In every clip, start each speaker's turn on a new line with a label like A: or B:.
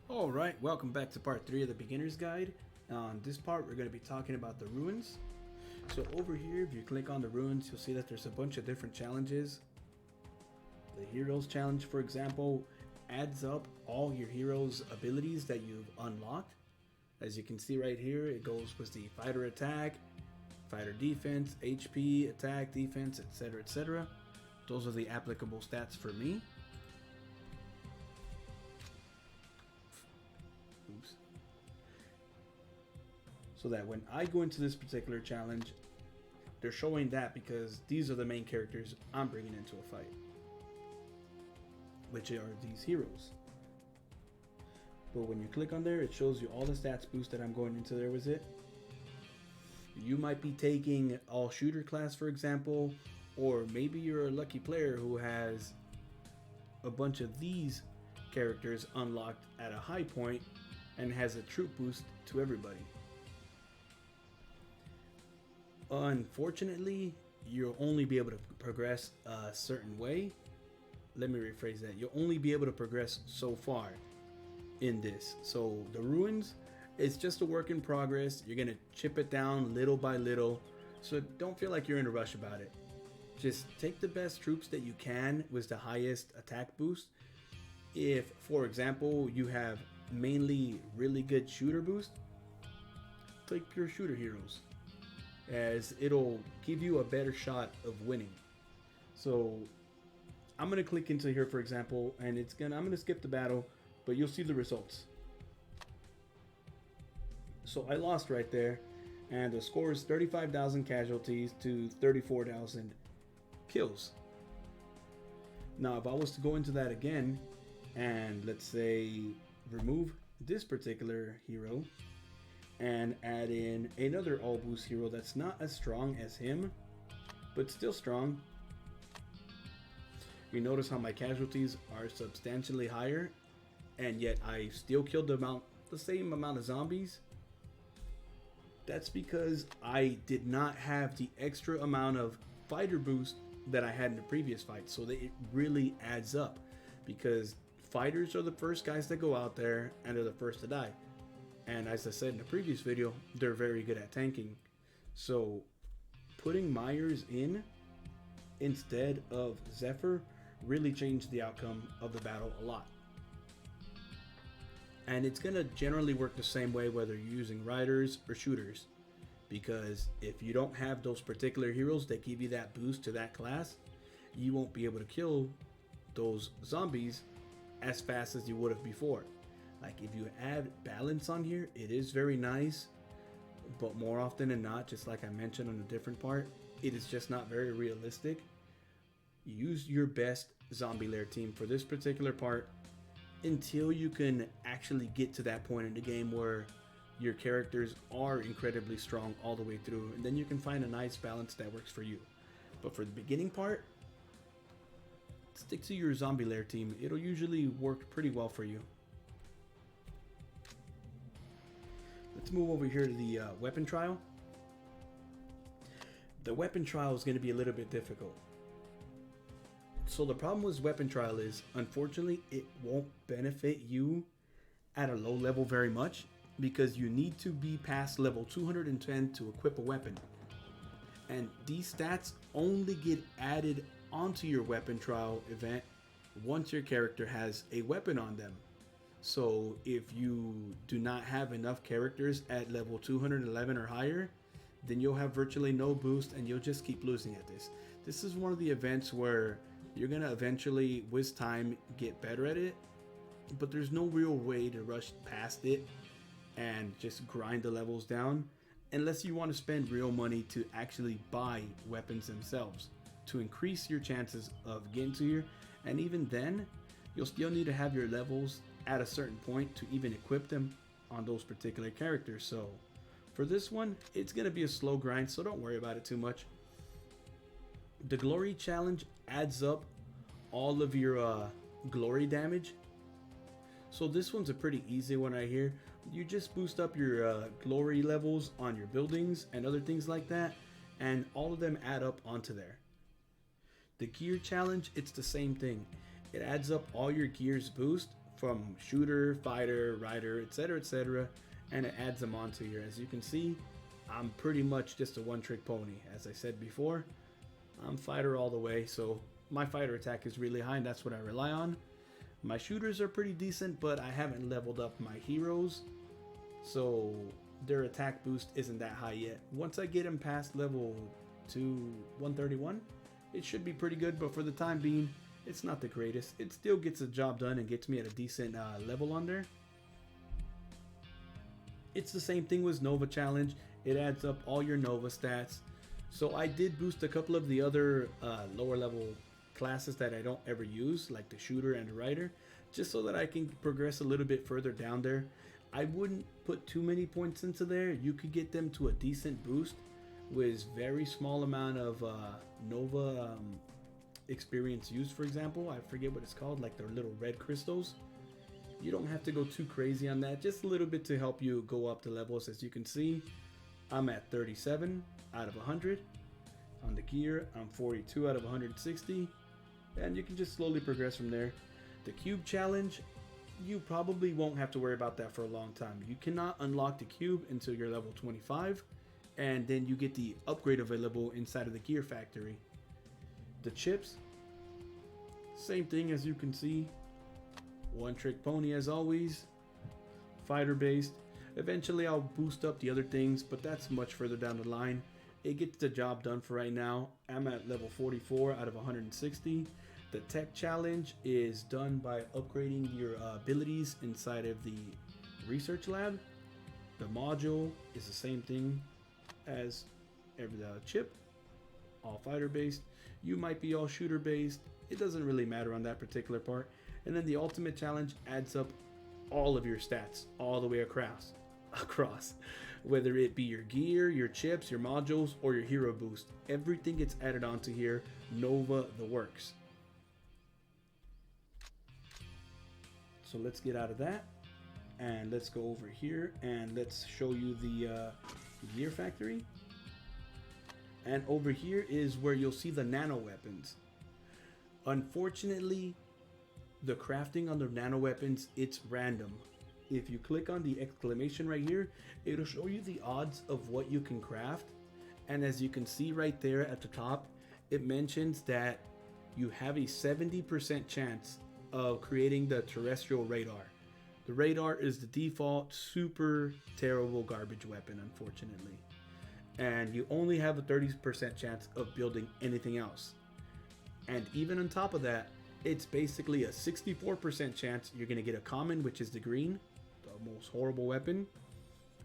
A: Alright, welcome back to part 3 of the beginner's guide. On this part we're going to be talking about the ruins. So over here, if you click on the ruins, you'll see that there's a bunch of different challenges. The heroes challenge, for example, adds up all your heroes' abilities that you've unlocked. As you can see right here, it goes with the fighter attack, fighter defense, HP, attack, defense, etc, etc. Those are the applicable stats for me. Oops. So that when I go into this particular challenge, they're showing that because these are the main characters I'm bringing into a fight, which are these heroes. But when you click on there, it shows you all the stats boost that I'm going into there with it. You might be taking all shooter class, for example, or maybe you're a lucky player who has a bunch of these characters unlocked at a high point and has a troop boost to everybody. Unfortunately, you'll only be able to progress a certain way. Let me rephrase that. You'll only be able to progress so far in this. So the ruins, it's just a work in progress. You're gonna chip it down little by little. So don't feel like you're in a rush about it. Just take the best troops that you can with the highest attack boost. If, for example, you have mainly really good shooter boost, take pure shooter heroes, as it'll give you a better shot of winning. So I'm gonna click into here, for example, and I'm gonna skip the battle, but you'll see the results. So I lost right there, and the score is 35,000 casualties to 34,000 kills. Now, if I was to go into that again, and let's say remove this particular hero and add in another all boost hero that's not as strong as him, but still strong, you notice how my casualties are substantially higher, and yet I still killed the same amount of zombies. That's because I did not have the extra amount of fighter boost that I had in the previous fight, so that it really adds up, because fighters are the first guys that go out there and they're the first to die. And as I said in the previous video, they're very good at tanking. So putting Myers in instead of Zephyr really changed the outcome of the battle a lot. And it's going to generally work the same way whether you're using riders or shooters, because if you don't have those particular heroes that give you that boost to that class, you won't be able to kill those zombies as fast as you would have before. Like, if you add balance on here, it is very nice, but more often than not, just like I mentioned on a different part, it is just not very realistic. Use your best zombie lair team for this particular part until you can actually get to that point in the game where your characters are incredibly strong all the way through, and then you can find a nice balance that works for you. But for the beginning part, stick to your zombie lair team. It'll usually work pretty well for you. Let's move over here to the weapon trial. The weapon trial is going to be a little bit difficult. So the problem with weapon trial is, unfortunately, it won't benefit you at a low level very much, because you need to be past level 210 to equip a weapon. And these stats only get added onto your weapon trial event once your character has a weapon on them. So if you do not have enough characters at level 211 or higher, then you'll have virtually no boost and you'll just keep losing at this. This is one of the events where you're gonna eventually, with time, get better at it, but there's no real way to rush past it and just grind the levels down unless you want to spend real money to actually buy weapons themselves to increase your chances of getting to here. And even then, you'll still need to have your levels at a certain point to even equip them on those particular characters. So for this one, it's going to be a slow grind, so don't worry about it too much. The glory challenge adds up all of your glory damage. So this one's a pretty easy one right here. You just boost up your glory levels on your buildings and other things like that, and all of them add up onto there. The gear challenge, it's the same thing. It adds up all your gears boost from shooter, fighter, rider, etc., and it adds them onto here. As you can see, I'm pretty much just a one-trick pony. As I said before, I'm fighter all the way, so my fighter attack is really high, and that's what I rely on. My shooters are pretty decent, but I haven't leveled up my heroes, so their attack boost isn't that high yet. Once I get them past level 131, it should be pretty good, but for the time being, it's not the greatest. It still gets the job done and gets me at a decent level on there. It's the same thing with Nova Challenge. It adds up all your Nova stats. So I did boost a couple of the other lower level classes that I don't ever use, like the shooter and the rider, just so that I can progress a little bit further down there. I wouldn't put too many points into there. You could get them to a decent boost with very small amount of Nova experience used. For example, I forget what it's called, like their little red crystals. You don't have to go too crazy on that, just a little bit to help you go up the levels. As you can see, I'm at 37 out of 100 on the gear. I'm 42 out of 160, and you can just slowly progress from there. The cube challenge, you probably won't have to worry about that for a long time. You cannot unlock the cube until you're level 25, and then you get the upgrade available inside of the gear factory. The chips, same thing. As you can see, one trick pony as always, fighter based. Eventually I'll boost up the other things, but that's much further down the line. It gets the job done for right now. I'm at level 44 out of 160. The tech challenge is done by upgrading your abilities inside of the research lab. The module is the same thing as every chip, all fighter based. You might be all shooter based. It doesn't really matter on that particular part. And then the ultimate challenge adds up all of your stats all the way across, whether it be your gear, your chips, your modules, or your hero boost. Everything gets added onto here. Nova the works. So let's get out of that and let's go over here and let's show you the gear factory. And over here is where you'll see the nano weapons. Unfortunately, the crafting on the nano weapons, it's random. If you click on the exclamation right here, it'll show you the odds of what you can craft. And as you can see right there at the top, it mentions that you have a 70% chance of creating the terrestrial radar. The radar is the default super terrible garbage weapon, unfortunately. And you only have a 30% chance of building anything else. And even on top of that, it's basically a 64% chance you're going to get a common, which is the green, the most horrible weapon.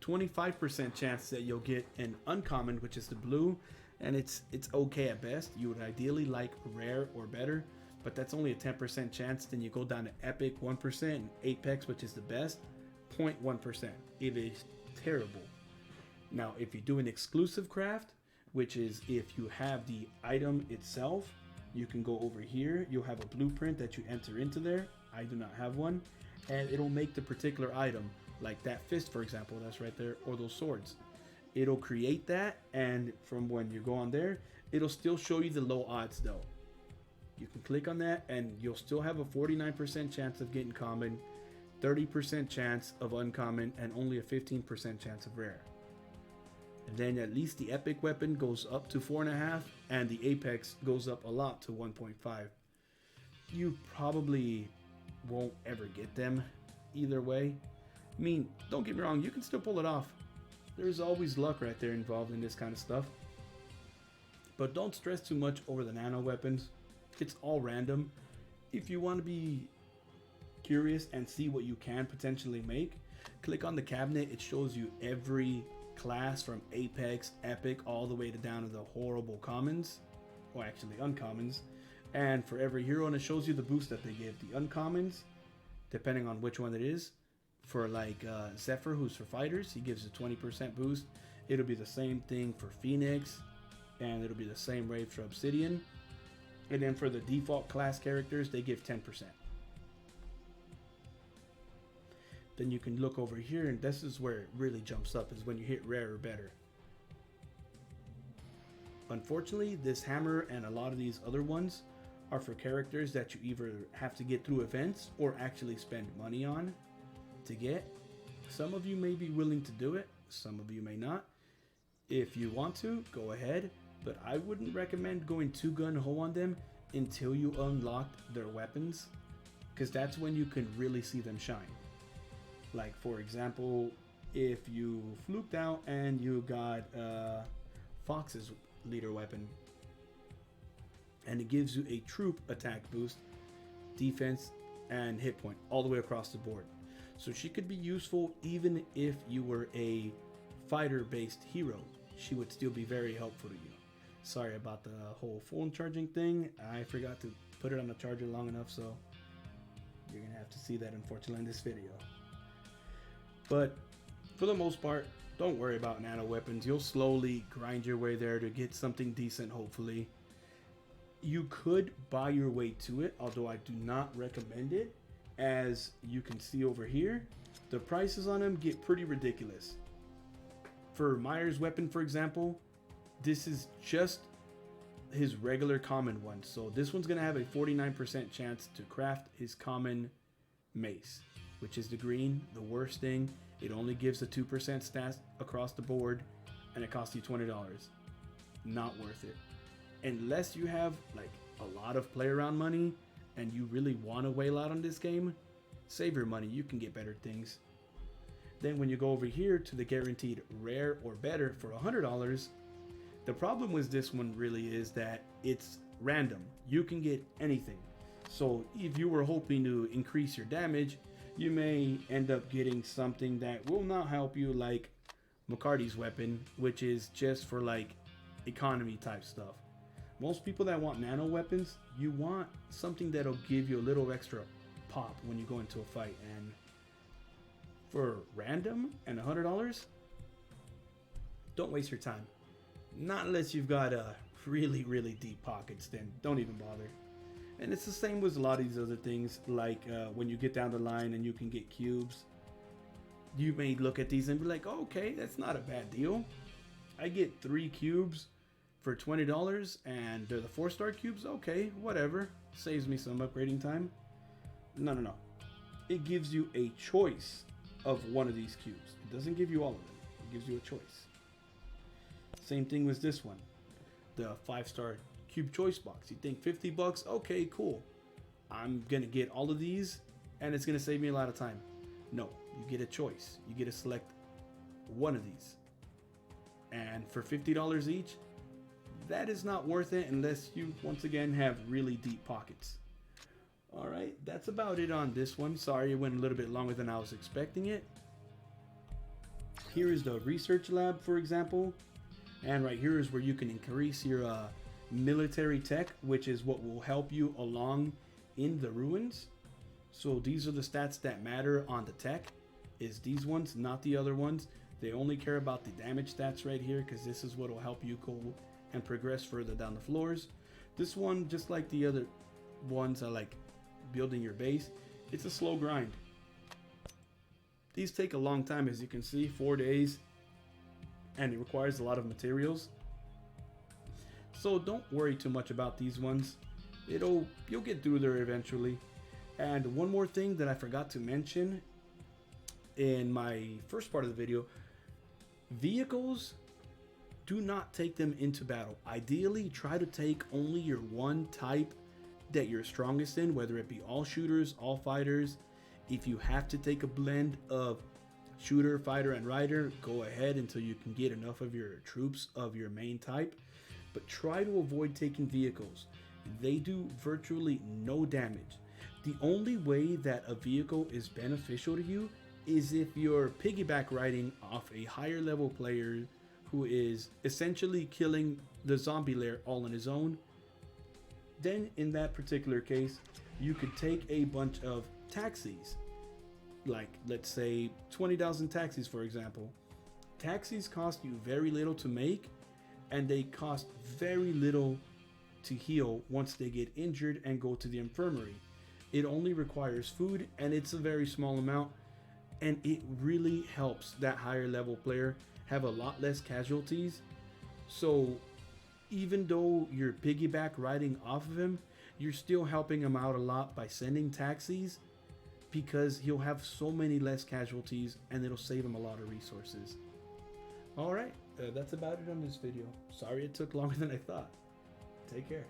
A: 25% chance that you'll get an uncommon, which is the blue, and it's okay at best. You would ideally like rare or better, but that's only a 10% chance. Then you go down to epic 1%, and apex, which is the best, 0.1%. It is terrible. Now, if you do an exclusive craft, which is if you have the item itself, you can go over here. You'll have a blueprint that you enter into there. I do not have one. And it'll make the particular item, like that fist, for example, that's right there, or those swords. It'll create that, and from when you go on there, it'll still show you the low odds though. You can click on that, and you'll still have a 49% chance of getting common, 30% chance of uncommon, and only a 15% chance of rare. And then at least the epic weapon goes up to 4.5, and the apex goes up a lot to 1.5. You probably won't ever get them either way. I mean, don't get me wrong, you can still pull it off. There's always luck right there involved in this kind of stuff. But don't stress too much over the nano weapons. It's all random. If you want to be curious and see what you can potentially make, click on the cabinet. It shows you every class from apex, epic, all the way to down to the horrible commons, or actually uncommons. And for every hero, and it shows you the boost that they give. The uncommons, depending on which one it is, for like Zephyr, who's for fighters, he gives a 20% boost. It'll be the same thing for Phoenix, and it'll be the same rate for Obsidian. And then for the default class characters, they give 10%. Then you can look over here, and this is where it really jumps up, is when you hit rare or better. Unfortunately, this hammer and a lot of these other ones are for characters that you either have to get through events or actually spend money on to get. Some of you may be willing to do it, some of you may not. If you want to, go ahead, but I wouldn't recommend going too gun-ho on them until you unlock their weapons, because that's when you can really see them shine. Like, for example, if you fluked out and you got Fox's leader weapon, and it gives you a troop attack boost, defense, and hit point all the way across the board. So she could be useful even if you were a fighter-based hero. She would still be very helpful to you. Sorry about the whole phone charging thing. I forgot to put it on the charger long enough, so you're gonna have to see that unfortunately in this video. But for the most part, don't worry about nano weapons. You'll slowly grind your way there to get something decent, hopefully. You could buy your way to it, although I do not recommend it. As you can see over here, the prices on them get pretty ridiculous. For Myers' weapon, for example, this is just his regular common one. So this one's gonna have a 49% chance to craft his common mace, which is the green, the worst thing. It only gives a 2% stat across the board, and it costs you $20. Not worth it. Unless you have like a lot of play around money and you really want to whale out on this game, save your money, you can get better things. Then when you go over here to the guaranteed rare or better for $100, the problem with this one really is that it's random. You can get anything. So if you were hoping to increase your damage, you may end up getting something that will not help you, like McCarty's weapon, which is just for like economy type stuff. Most people that want nano weapons, you want something that'll give you a little extra pop when you go into a fight. And for random and $100, don't waste your time. Not unless you've got really, really deep pockets, then don't even bother. And it's the same with a lot of these other things, like when you get down the line and you can get cubes. You may look at these and be like, oh, okay, that's not a bad deal. I get 3 cubes for $20 and they're the 4-star cubes. Okay, whatever. Saves me some upgrading time. No. It gives you a choice of one of these cubes. It doesn't give you all of them. It gives you a choice. Same thing with this one. The 5-star cube choice box. You think $50? Okay, cool. I'm gonna get all of these and it's gonna save me a lot of time. No, you get a choice. You get to select one of these. And for $50 each, that is not worth it unless you, once again, have really deep pockets. Alright, that's about it on this one. Sorry it went a little bit longer than I was expecting it. Here is the research lab, for example. And right here is where you can increase your military tech, which is what will help you along in the ruins. So these are the stats that matter on the tech, is these ones, not the other ones. They only care about the damage stats right here, because this is what will help you go and progress further down the floors. This one, just like the other ones, are like building your base. It's a slow grind. These take a long time, as you can see, 4 days, and it requires a lot of materials. So don't worry too much about these ones. You'll get through there eventually. And one more thing that I forgot to mention in my first part of the video, vehicles, do not take them into battle. Ideally, try to take only your one type that you're strongest in, whether it be all shooters, all fighters. If you have to take a blend of shooter, fighter, and rider, go ahead until you can get enough of your troops of your main type. But try to avoid taking vehicles. They do virtually no damage. The only way that a vehicle is beneficial to you is if you're piggyback riding off a higher level player who is essentially killing the zombie lair all on his own. Then in that particular case, you could take a bunch of taxis, like let's say 20,000 taxis, for example. Taxis cost you very little to make, and they cost very little to heal once they get injured and go to the infirmary. It only requires food, and it's a very small amount, and it really helps that higher level player have a lot less casualties. So even though you're piggyback riding off of him, you're still helping him out a lot by sending taxis, because he'll have so many less casualties and it'll save him a lot of resources. Alright, that's about it on this video. Sorry it took longer than I thought. Take care.